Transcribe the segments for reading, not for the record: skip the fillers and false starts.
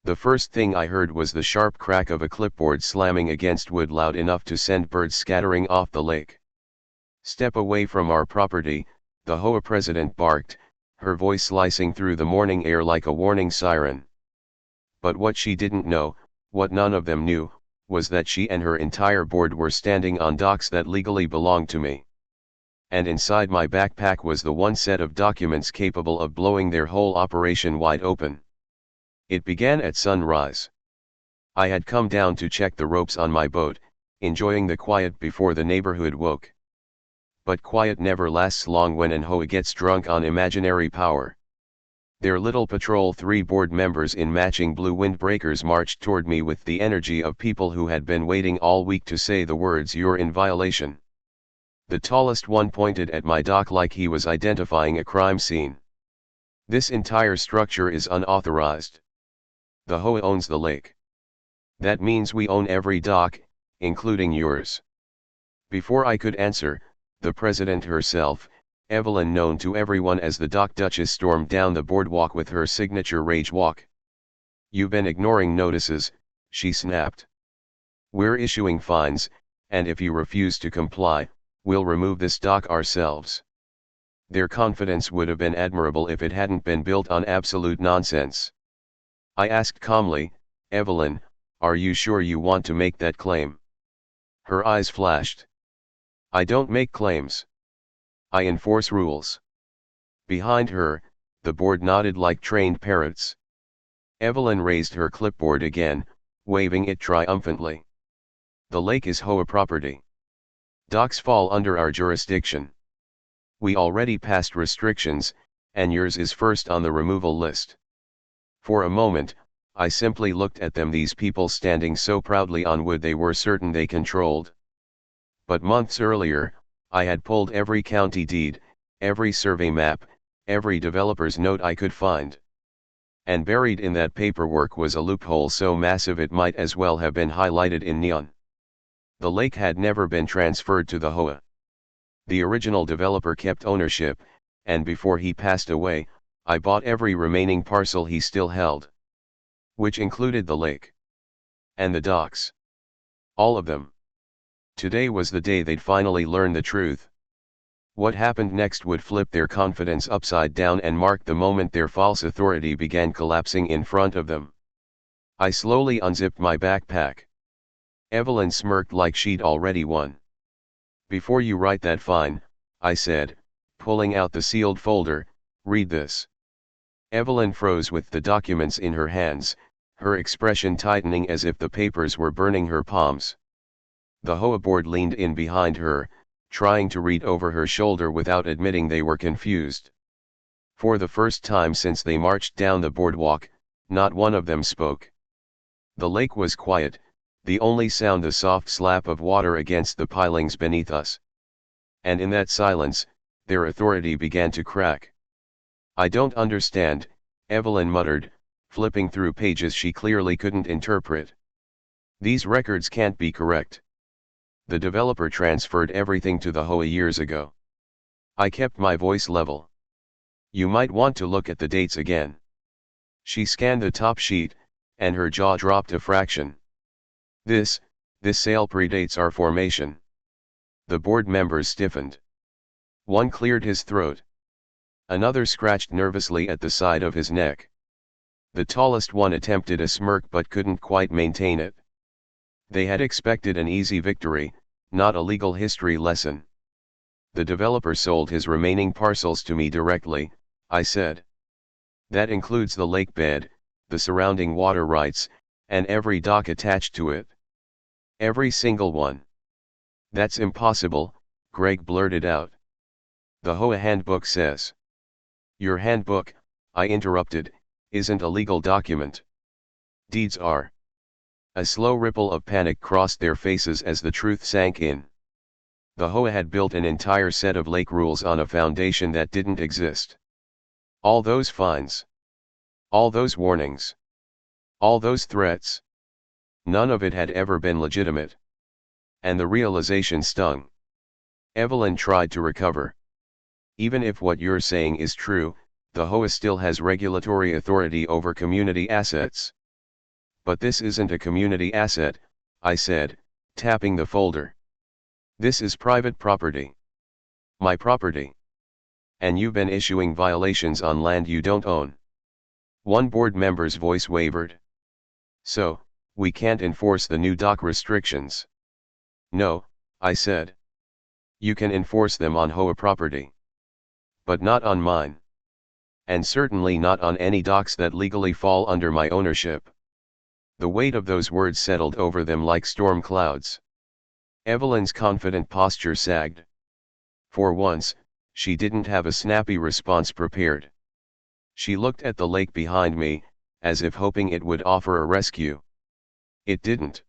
The first thing I heard was the sharp crack of a clipboard slamming against wood loud enough to send birds scattering off the lake. "Step away from our property," the HOA president barked, her voice slicing through the morning air like a warning siren. But what she didn't know, what none of them knew, was that she and her entire board were standing on docks that legally belonged to me. And inside my backpack was the one set of documents capable of blowing their whole operation wide open. It began at sunrise. I had come down to check the ropes on my boat, enjoying the quiet before the neighborhood woke. But quiet never lasts long when an HOA gets drunk on imaginary power. Their little patrol, 3 board members in matching blue windbreakers, marched toward me with the energy of people who had been waiting all week to say the words "You're in violation." The tallest one pointed at my dock like he was identifying a crime scene. "This entire structure is unauthorized. The HOA owns the lake. That means we own every dock, including yours." Before I could answer, the president herself, Evelyn, known to everyone as the Dock Duchess, stormed down the boardwalk with her signature rage walk. "You've been ignoring notices," she snapped. "We're issuing fines, and if you refuse to comply, we'll remove this dock ourselves." Their confidence would have been admirable if it hadn't been built on absolute nonsense. I asked calmly, "Evelyn, are you sure you want to make that claim?" Her eyes flashed. "I don't make claims. I enforce rules." Behind her, the board nodded like trained parrots. Evelyn raised her clipboard again, waving it triumphantly. "The lake is HOA property. Docks fall under our jurisdiction. We already passed restrictions, and yours is first on the removal list." For a moment, I simply looked at them, these people standing so proudly on wood they were certain they controlled. But months earlier, I had pulled every county deed, every survey map, every developer's note I could find. And buried in that paperwork was a loophole so massive it might as well have been highlighted in neon. The lake had never been transferred to the HOA. The original developer kept ownership, and before he passed away, I bought every remaining parcel he still held. Which included the lake. And the docks. All of them. Today was the day they'd finally learn the truth. What happened next would flip their confidence upside down and mark the moment their false authority began collapsing in front of them. I slowly unzipped my backpack. Evelyn smirked like she'd already won. "Before you write that fine," I said, pulling out the sealed folder, "read this." Evelyn froze with the documents in her hands, her expression tightening as if the papers were burning her palms. The HOA board leaned in behind her, trying to read over her shoulder without admitting they were confused. For the first time since they marched down the boardwalk, not one of them spoke. The lake was quiet, the only sound the soft slap of water against the pilings beneath us. And in that silence, their authority began to crack. "I don't understand," Evelyn muttered, flipping through pages she clearly couldn't interpret. "These records can't be correct. The developer transferred everything to the HOA years ago." I kept my voice level. "You might want to look at the dates again." She scanned the top sheet, and her jaw dropped a fraction. This sale predates our formation." The board members stiffened. One cleared his throat. Another scratched nervously at the side of his neck. The tallest one attempted a smirk but couldn't quite maintain it. They had expected an easy victory, not a legal history lesson. "The developer sold his remaining parcels to me directly," I said. "That includes the lake bed, the surrounding water rights, and every dock attached to it. Every single one." "That's impossible," Greg blurted out. "The HOA handbook says." "Your handbook," I interrupted, "isn't a legal document. Deeds are." A slow ripple of panic crossed their faces as the truth sank in. The HOA had built an entire set of lake rules on a foundation that didn't exist. All those fines. All those warnings. All those threats. None of it had ever been legitimate. And the realization stung. Evelyn tried to recover. "Even if what you're saying is true, the HOA still has regulatory authority over community assets. But this isn't a community asset, I said, tapping the folder. This is private property. My property. And you've been issuing violations on land you don't own. One board member's voice wavered. So, we can't enforce the new dock restrictions. No, I said. You can enforce them on HOA property. But not on mine. And certainly not on any docks that legally fall under my ownership. The weight of those words settled over them like storm clouds. Evelyn's confident posture sagged. For once, she didn't have a snappy response prepared. She looked at the lake behind me, as if hoping it would offer a rescue. It didn't.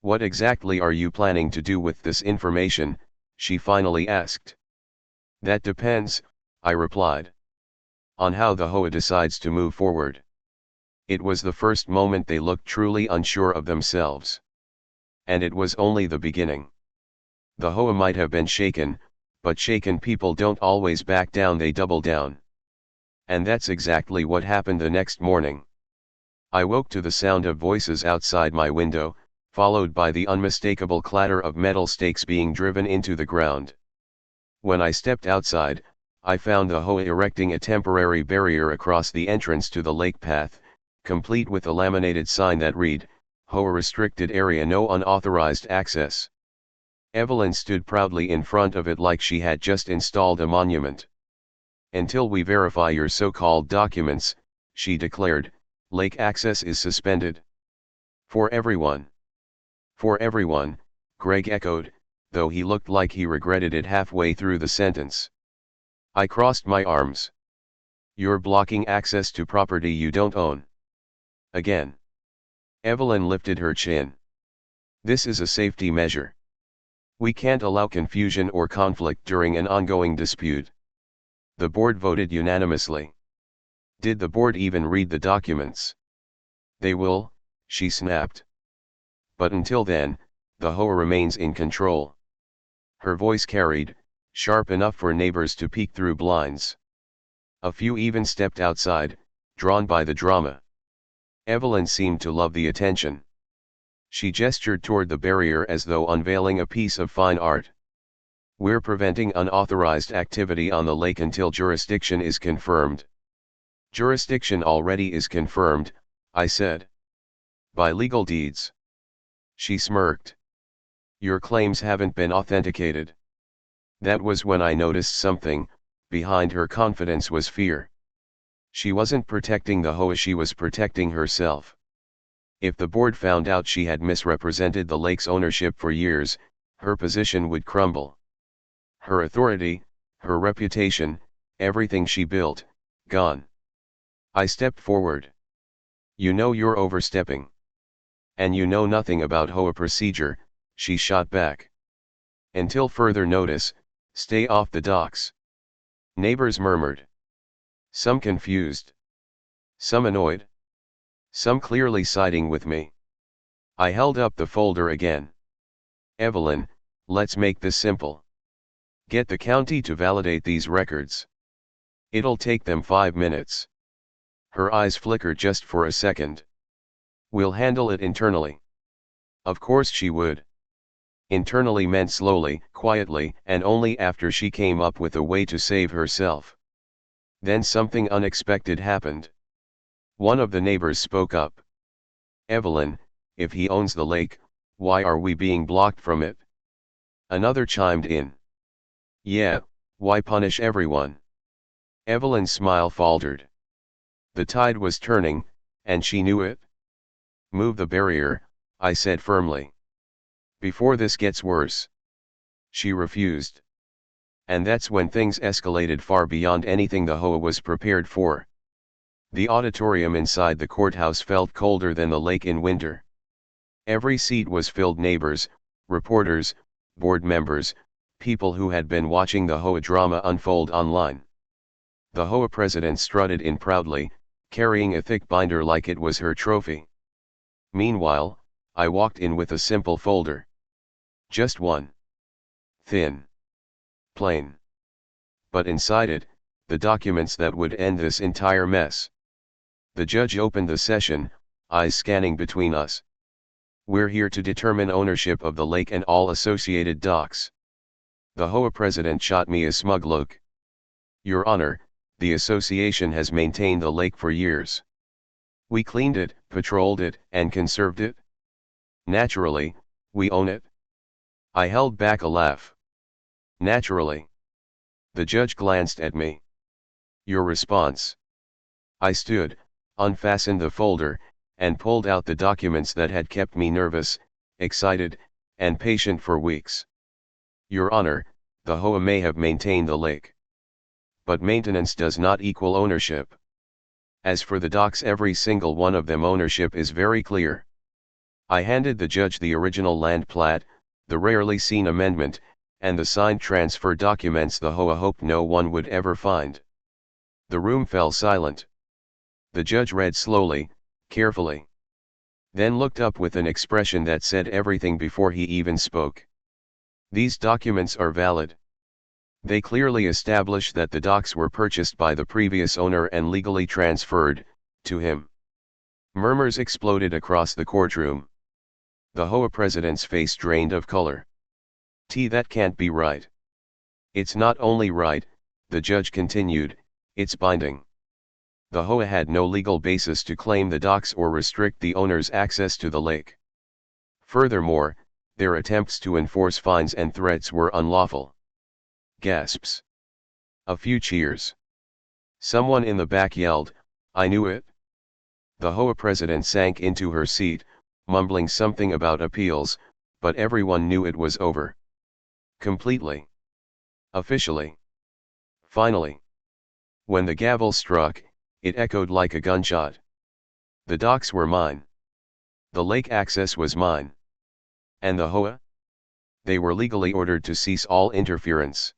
What exactly are you planning to do with this information? She finally asked. That depends, I replied. On how the HOA decides to move forward. It was the first moment they looked truly unsure of themselves. And it was only the beginning. The HOA might have been shaken, but shaken people don't always back down, they double down. And that's exactly what happened the next morning. I woke to the sound of voices outside my window, followed by the unmistakable clatter of metal stakes being driven into the ground. When I stepped outside, I found the HOA erecting a temporary barrier across the entrance to the lake path, complete with a laminated sign that read, HOA restricted area, no unauthorized access. Evelyn stood proudly in front of it like she had just installed a monument. Until we verify your so-called documents, she declared, lake access is suspended. For everyone. For everyone, Greg echoed, though he looked like he regretted it halfway through the sentence. I crossed my arms. You're blocking access to property you don't own. Again. Evelyn lifted her chin. This is a safety measure. We can't allow confusion or conflict during an ongoing dispute. The board voted unanimously. Did the board even read the documents? They will, she snapped. But until then, the HOA remains in control. Her voice carried, sharp enough for neighbors to peek through blinds. A few even stepped outside, drawn by the drama. Evelyn seemed to love the attention. She gestured toward the barrier as though unveiling a piece of fine art. We're preventing unauthorized activity on the lake until jurisdiction is confirmed. Jurisdiction already is confirmed, I said. By legal deeds. She smirked. Your claims haven't been authenticated. That was when I noticed something. Behind her confidence was fear. She wasn't protecting the HOA, she was protecting herself. If the board found out she had misrepresented the lake's ownership for years, her position would crumble. Her authority, her reputation, everything she built, gone. I stepped forward. You know you're overstepping. And you know nothing about HOA procedure, she shot back. Until further notice, stay off the docks. Neighbors murmured. Some confused. Some annoyed. Some clearly siding with me. I held up the folder again. Evelyn, let's make this simple. Get the county to validate these records. It'll take them 5 minutes. Her eyes flickered just for a second. We'll handle it internally. Of course she would. Internally meant slowly, quietly, and only after she came up with a way to save herself. Then something unexpected happened. One of the neighbors spoke up. Evelyn, if he owns the lake, why are we being blocked from it? Another chimed in. Yeah, why punish everyone? Evelyn's smile faltered. The tide was turning, and she knew it. Move the barrier, I said firmly. Before this gets worse. She refused. And that's when things escalated far beyond anything the HOA was prepared for. The auditorium inside the courthouse felt colder than the lake in winter. Every seat was filled, neighbors, reporters, board members, people who had been watching the HOA drama unfold online. The HOA president strutted in proudly, carrying a thick binder like it was her trophy. Meanwhile, I walked in with a simple folder. Just one. Thin. Plain. But inside it, the documents that would end this entire mess. The judge opened the session, eyes scanning between us. We're here to determine ownership of the lake and all associated docks. The HOA president shot me a smug look. Your Honor, the association has maintained the lake for years. We cleaned it, patrolled it, and conserved it. Naturally, we own it. I held back a laugh. Naturally. The judge glanced at me. Your response? I stood, unfastened the folder, and pulled out the documents that had kept me nervous, excited, and patient for weeks. Your Honor, the HOA may have maintained the lake. But maintenance does not equal ownership. As for the docks, every single one of them ownership is very clear. I handed the judge the original land plat, the rarely seen amendment, and the signed transfer documents the HOA hoped no one would ever find. The room fell silent. The judge read slowly, carefully. Then looked up with an expression that said everything before he even spoke. These documents are valid. They clearly establish that the docks were purchased by the previous owner and legally transferred to him. Murmurs exploded across the courtroom. The HOA president's face drained of color. That can't be right. It's not only right, the judge continued, it's binding. The HOA had no legal basis to claim the docks or restrict the owner's access to the lake. Furthermore, their attempts to enforce fines and threats were unlawful. Gasps. A few cheers. Someone in the back yelled, I knew it. The HOA president sank into her seat, mumbling something about appeals, but everyone knew it was over. Completely. Officially. Finally. When the gavel struck, it echoed like a gunshot. The docks were mine. The lake access was mine. And the HOA? They were legally ordered to cease all interference.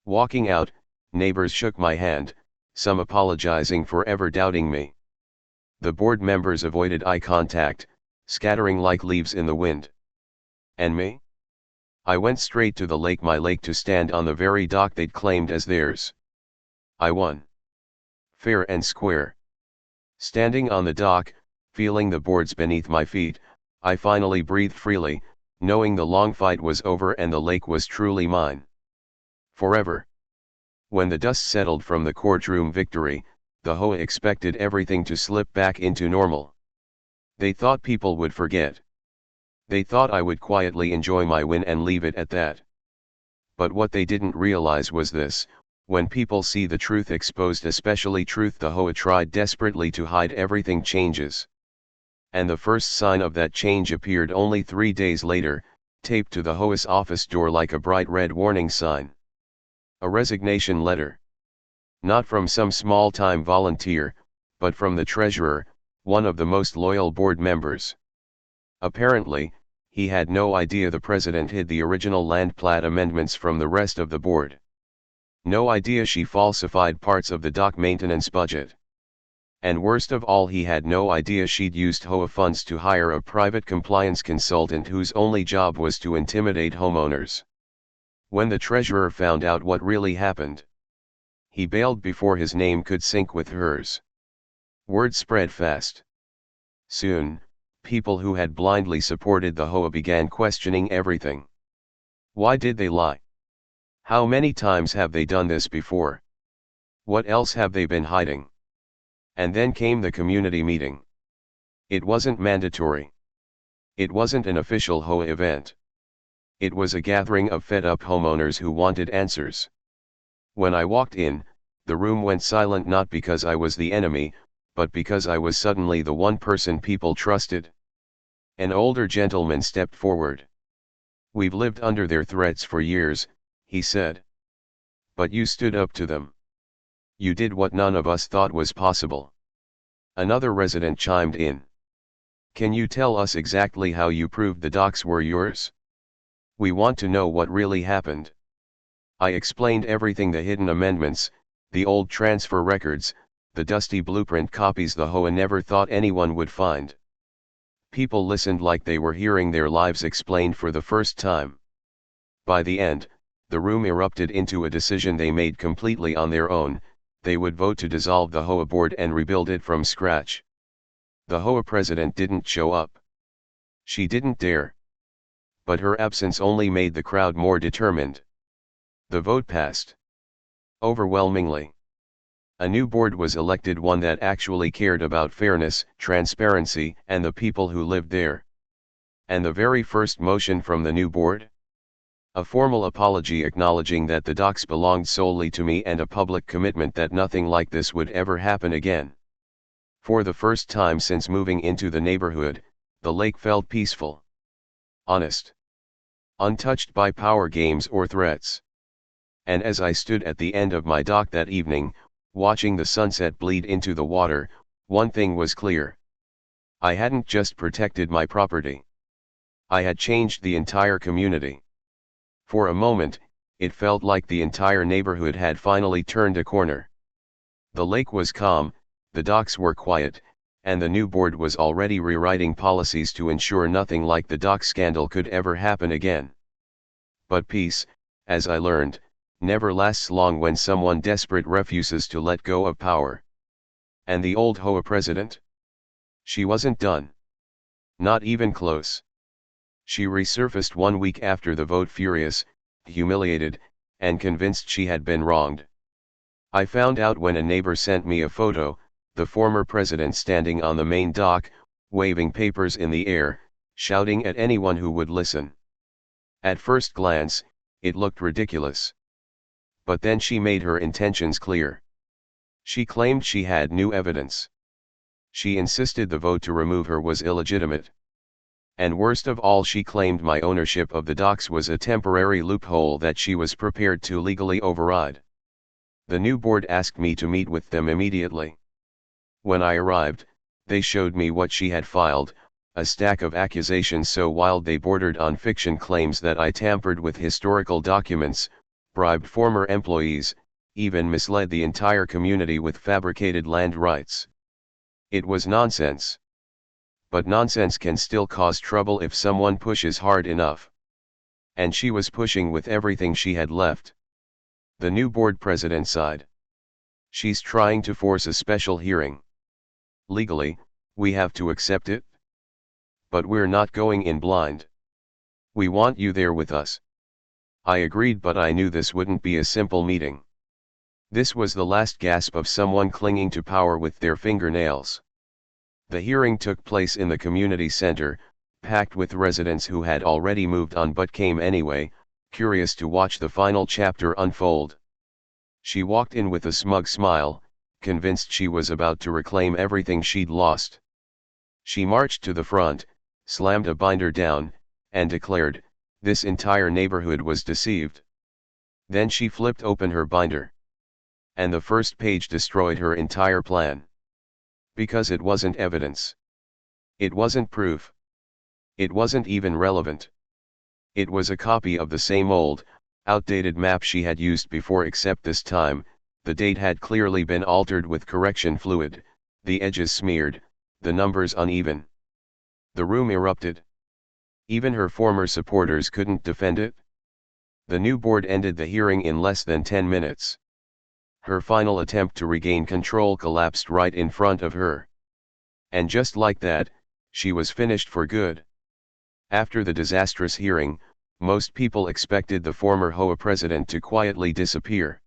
Walking out, neighbors shook my hand, some apologizing for ever doubting me. The board members avoided eye contact, scattering like leaves in the wind. And me? I went straight to the lake, my lake, to stand on the very dock they'd claimed as theirs. I won. Fair and square. Standing on the dock, feeling the boards beneath my feet, I finally breathed freely, knowing the long fight was over and the lake was truly mine. Forever. When the dust settled from the courtroom victory, the HOA expected everything to slip back into normal. They thought people would forget. They thought I would quietly enjoy my win and leave it at that. But what they didn't realize was this: when people see the truth exposed, especially truth the HOA tried desperately to hide, everything changes. And the first sign of that change appeared only 3 days later, taped to the HOA's office door like a bright red warning sign. A resignation letter. Not from some small-time volunteer, but from the treasurer, one of the most loyal board members. Apparently, he had no idea the president hid the original land plat amendments from the rest of the board. No idea she falsified parts of the dock maintenance budget. And worst of all, he had no idea she'd used HOA funds to hire a private compliance consultant whose only job was to intimidate homeowners. When the treasurer found out what really happened, he bailed before his name could sync with hers. Word spread fast. Soon, people who had blindly supported the HOA began questioning everything. Why did they lie? How many times have they done this before? What else have they been hiding? And then came the community meeting. It wasn't mandatory. It wasn't an official HOA event. It was a gathering of fed-up homeowners who wanted answers. When I walked in, the room went silent, not because I was the enemy, but because I was suddenly the one person people trusted. An older gentleman stepped forward. We've lived under their threats for years, he said. But you stood up to them. You did what none of us thought was possible. Another resident chimed in. Can you tell us exactly how you proved the docks were yours? We want to know what really happened. I explained everything: the hidden amendments, the old transfer records, the dusty blueprint copies the HOA never thought anyone would find. People listened like they were hearing their lives explained for the first time. By the end, the room erupted into a decision they made completely on their own: they would vote to dissolve the HOA board and rebuild it from scratch. The HOA president didn't show up. She didn't dare. But her absence only made the crowd more determined. The vote passed. Overwhelmingly. A new board was elected, one that actually cared about fairness, transparency, and the people who lived there. And the very first motion from the new board? A formal apology acknowledging that the docks belonged solely to me, and a public commitment that nothing like this would ever happen again. For the first time since moving into the neighborhood, the lake felt peaceful. Honest. Untouched by power games or threats. And as I stood at the end of my dock that evening, watching the sunset bleed into the water, one thing was clear. I hadn't just protected my property. I had changed the entire community. For a moment, it felt like the entire neighborhood had finally turned a corner. The lake was calm, the docks were quiet, and the new board was already rewriting policies to ensure nothing like the dock scandal could ever happen again. But peace, as I learned, never lasts long when someone desperate refuses to let go of power. And the old HOA president? She wasn't done. Not even close. She resurfaced 1 week after the vote, furious, humiliated, and convinced she had been wronged. I found out when a neighbor sent me a photo, the former president standing on the main dock, waving papers in the air, shouting at anyone who would listen. At first glance, it looked ridiculous. But then she made her intentions clear. She claimed she had new evidence. She insisted the vote to remove her was illegitimate. And worst of all, she claimed my ownership of the docks was a temporary loophole that she was prepared to legally override. The new board asked me to meet with them immediately. When I arrived, they showed me what she had filed, a stack of accusations so wild they bordered on fiction, claims that I tampered with historical documents, bribed former employees, even misled the entire community with fabricated land rights. It was nonsense. But nonsense can still cause trouble if someone pushes hard enough. And she was pushing with everything she had left. The new board president sighed. She's trying to force a special hearing. Legally, we have to accept it. But we're not going in blind. We want you there with us. I agreed, but I knew this wouldn't be a simple meeting. This was the last gasp of someone clinging to power with their fingernails. The hearing took place in the community center, packed with residents who had already moved on but came anyway, curious to watch the final chapter unfold. She walked in with a smug smile, convinced she was about to reclaim everything she'd lost. She marched to the front, slammed a binder down, and declared, this entire neighborhood was deceived. Then she flipped open her binder. And the first page destroyed her entire plan. Because it wasn't evidence. It wasn't proof. It wasn't even relevant. It was a copy of the same old, outdated map she had used before, except this time, the date had clearly been altered with correction fluid, the edges smeared, the numbers uneven. The room erupted. Even her former supporters couldn't defend it. The new board ended the hearing in less than 10 minutes. Her final attempt to regain control collapsed right in front of her. And just like that, she was finished for good. After the disastrous hearing, most people expected the former HOA president to quietly disappear.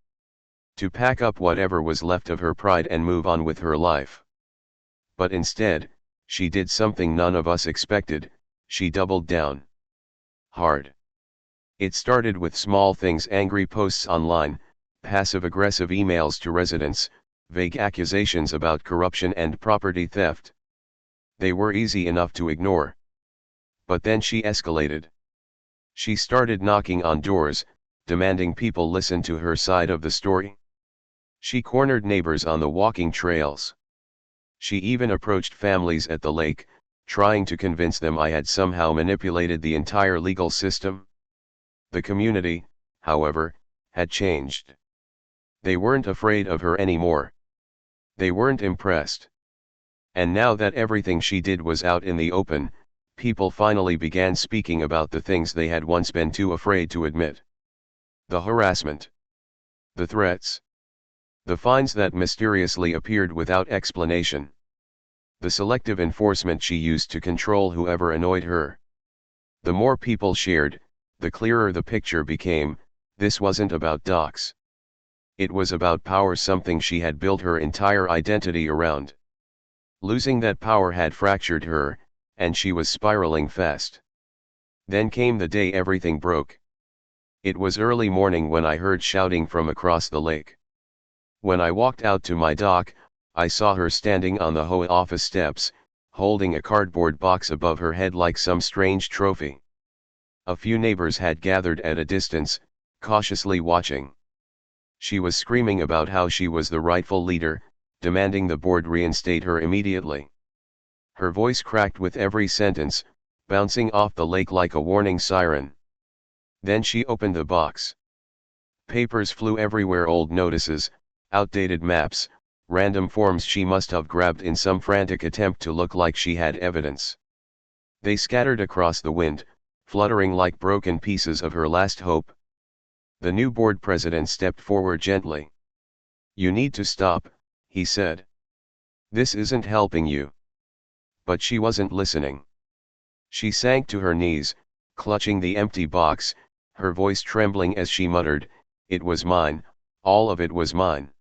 To pack up whatever was left of her pride and move on with her life. But instead, she did something none of us expected, she doubled down. Hard. It started with small things: angry posts online, passive-aggressive emails to residents, vague accusations about corruption and property theft. They were easy enough to ignore. But then she escalated. She started knocking on doors, demanding people listen to her side of the story. She cornered neighbors on the walking trails. She even approached families at the lake, trying to convince them I had somehow manipulated the entire legal system. The community, however, had changed. They weren't afraid of her anymore. They weren't impressed. And now that everything she did was out in the open, people finally began speaking about the things they had once been too afraid to admit. The harassment. The threats. The fines that mysteriously appeared without explanation. the selective enforcement she used to control whoever annoyed her. The more people shared, the clearer the picture became. This wasn't about docs. It was about power, something she had built her entire identity around. Losing that power had fractured her, and she was spiraling fast. Then came the day everything broke. It was early morning when I heard shouting from across the lake. When I walked out to my dock, I saw her standing on the HOA office steps, holding a cardboard box above her head like some strange trophy. A few neighbors had gathered at a distance, cautiously watching. She was screaming about how she was the rightful leader, demanding the board reinstate her immediately. Her voice cracked with every sentence, bouncing off the lake like a warning siren. Then she opened the box. Papers flew everywhere, old notices, outdated maps, random forms she must have grabbed in some frantic attempt to look like she had evidence. They scattered across the wind, fluttering like broken pieces of her last hope. The new board president stepped forward gently. "You need to stop," he said. "This isn't helping you." But she wasn't listening. She sank to her knees, clutching the empty box, her voice trembling as she muttered, "It was mine, all of it was mine."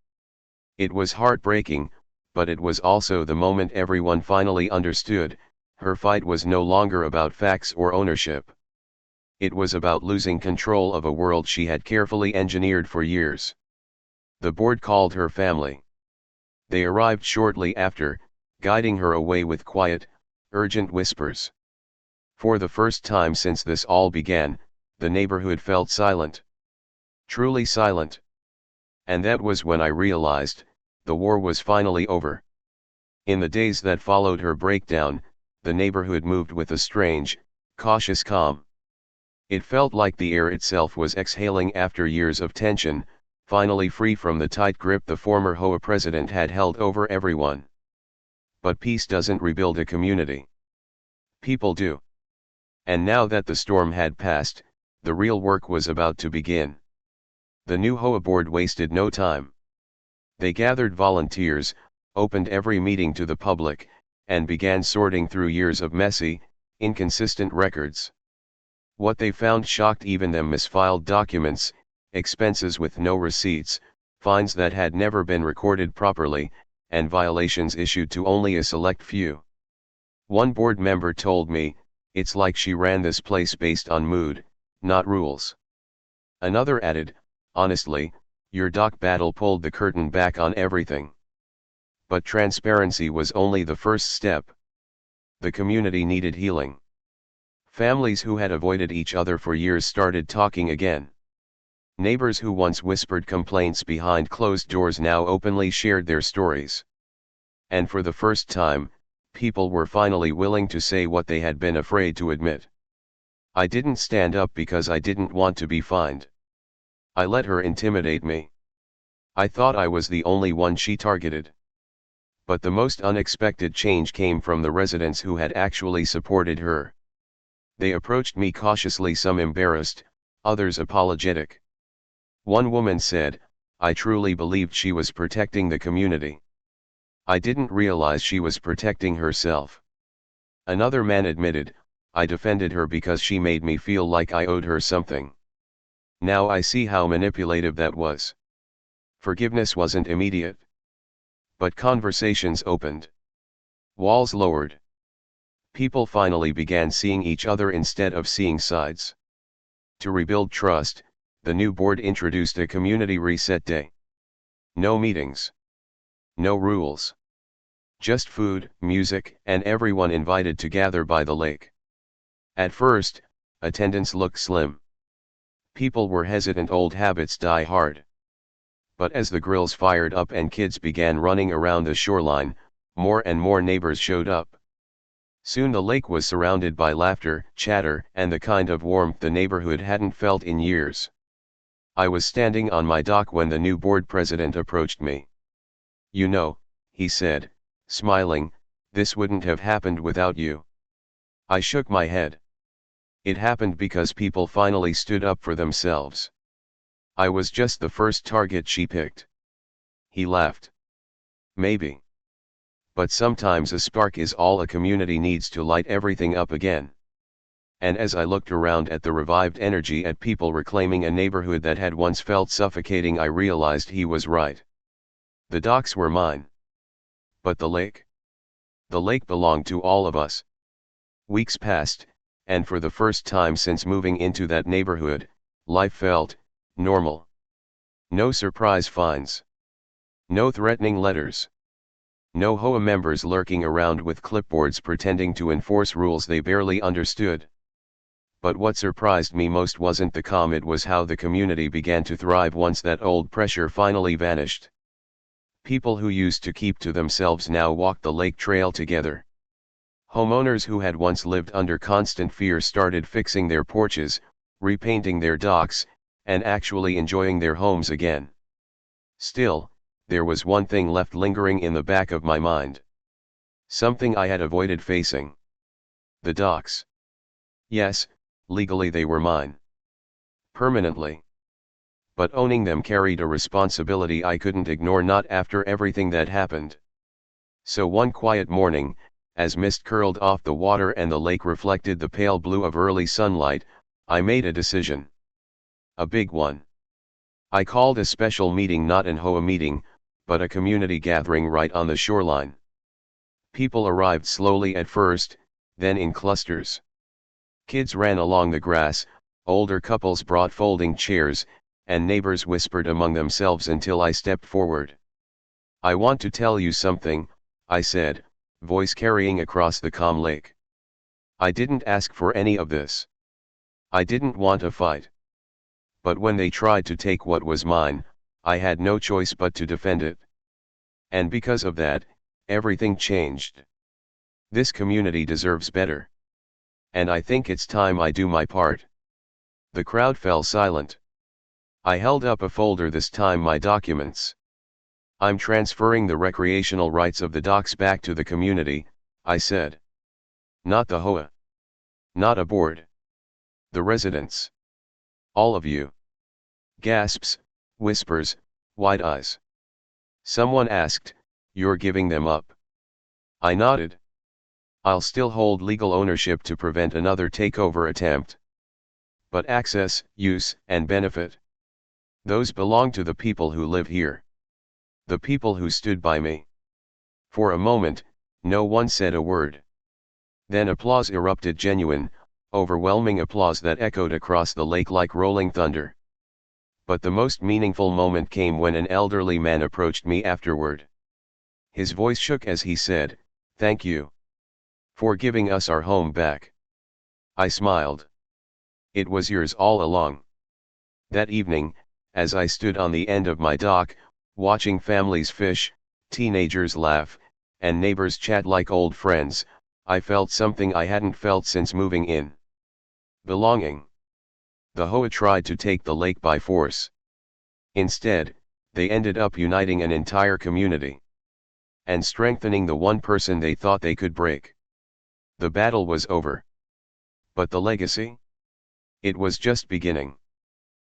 It was heartbreaking, but it was also the moment everyone finally understood. Her fight was no longer about facts or ownership. It was about losing control of a world she had carefully engineered for years. The board called her family. They arrived shortly after, guiding her away with quiet, urgent whispers. For the first time since this all began, the neighborhood felt silent. Truly silent. And that was when I realized, the war was finally over. In the days that followed her breakdown, the neighborhood moved with a strange, cautious calm. It felt like the air itself was exhaling after years of tension, finally free from the tight grip the former HOA president had held over everyone. But peace doesn't rebuild a community. People do. And now that the storm had passed, the real work was about to begin. The new HOA board wasted no time. They gathered volunteers, opened every meeting to the public, and began sorting through years of messy, inconsistent records. What they found shocked even them: misfiled documents, expenses with no receipts, fines that had never been recorded properly, and violations issued to only a select few. One board member told me, "It's like she ran this place based on mood, not rules." Another added, "Honestly, your dock battle pulled the curtain back on everything." But transparency was only the first step. The community needed healing. Families who had avoided each other for years started talking again. Neighbors who once whispered complaints behind closed doors now openly shared their stories. And for the first time, people were finally willing to say what they had been afraid to admit. I didn't stand up because I didn't want to be fined. I let her intimidate me. I thought I was the only one she targeted. But the most unexpected change came from the residents who had actually supported her. They approached me cautiously, some embarrassed, others apologetic. One woman said, "I truly believed she was protecting the community. I didn't realize she was protecting herself." Another man admitted, "I defended her because she made me feel like I owed her something. Now I see how manipulative that was." Forgiveness wasn't immediate. But conversations opened. Walls lowered. People finally began seeing each other instead of seeing sides. To rebuild trust, the new board introduced a community reset day. No meetings. No rules. Just food, music, and everyone invited to gather by the lake. At first, attendance looked slim. People were hesitant, old habits die hard. But as the grills fired up and kids began running around the shoreline, more and more neighbors showed up. Soon the lake was surrounded by laughter, chatter, and the kind of warmth the neighborhood hadn't felt in years. I was standing on my dock when the new board president approached me. "You know," he said, smiling, "this wouldn't have happened without you." I shook my head. It happened because people finally stood up for themselves. I was just the first target she picked. He laughed. "Maybe. But sometimes a spark is all a community needs to light everything up again. And as I looked around at the revived energy at people reclaiming a neighborhood that had once felt suffocating, I realized he was right. The docks were mine. But the lake? The lake belonged to all of us. Weeks passed, and for the first time since moving into that neighborhood, life felt normal. No surprise fines. No threatening letters. No HOA members lurking around with clipboards pretending to enforce rules they barely understood. But what surprised me most wasn't the calm, it was how the community began to thrive once that old pressure finally vanished. People who used to keep to themselves now walked the lake trail together. Homeowners who had once lived under constant fear started fixing their porches, repainting their docks, and actually enjoying their homes again. Still, there was one thing left lingering in the back of my mind. Something I had avoided facing. The docks. Yes, legally they were mine. Permanently. But owning them carried a responsibility I couldn't ignore, not after everything that happened. So one quiet morning, as mist curled off the water and the lake reflected the pale blue of early sunlight, I made a decision. A big one. I called a special meeting, not an HOA meeting, but a community gathering right on the shoreline. People arrived slowly at first, then in clusters. Kids ran along the grass, older couples brought folding chairs, and neighbors whispered among themselves until I stepped forward. I want to tell you something, I said, voice carrying across the calm lake. I didn't ask for any of this. I didn't want a fight. But when they tried to take what was mine, I had no choice but to defend it. And because of that, everything changed. This community deserves better. And I think it's time I do my part. The crowd fell silent. I held up a folder, this time my documents. I'm transferring the recreational rights of the docks back to the community, I said. Not the HOA. Not a board. The residents. All of you. Gasps, whispers, wide eyes. Someone asked, "You're giving them up?" I nodded. I'll still hold legal ownership to prevent another takeover attempt. But access, use, and benefit, those belong to the people who live here. The people who stood by me. For a moment, no one said a word. Then applause erupted, genuine, overwhelming applause that echoed across the lake like rolling thunder. But the most meaningful moment came when an elderly man approached me afterward. His voice shook as he said, "Thank you for giving us our home back." I smiled. It was yours all along. That evening, as I stood on the end of my dock, watching families fish, teenagers laugh, and neighbors chat like old friends, I felt something I hadn't felt since moving in. Belonging. The HOA tried to take the lake by force. Instead, they ended up uniting an entire community. And strengthening the one person they thought they could break. The battle was over. But the legacy? It was just beginning.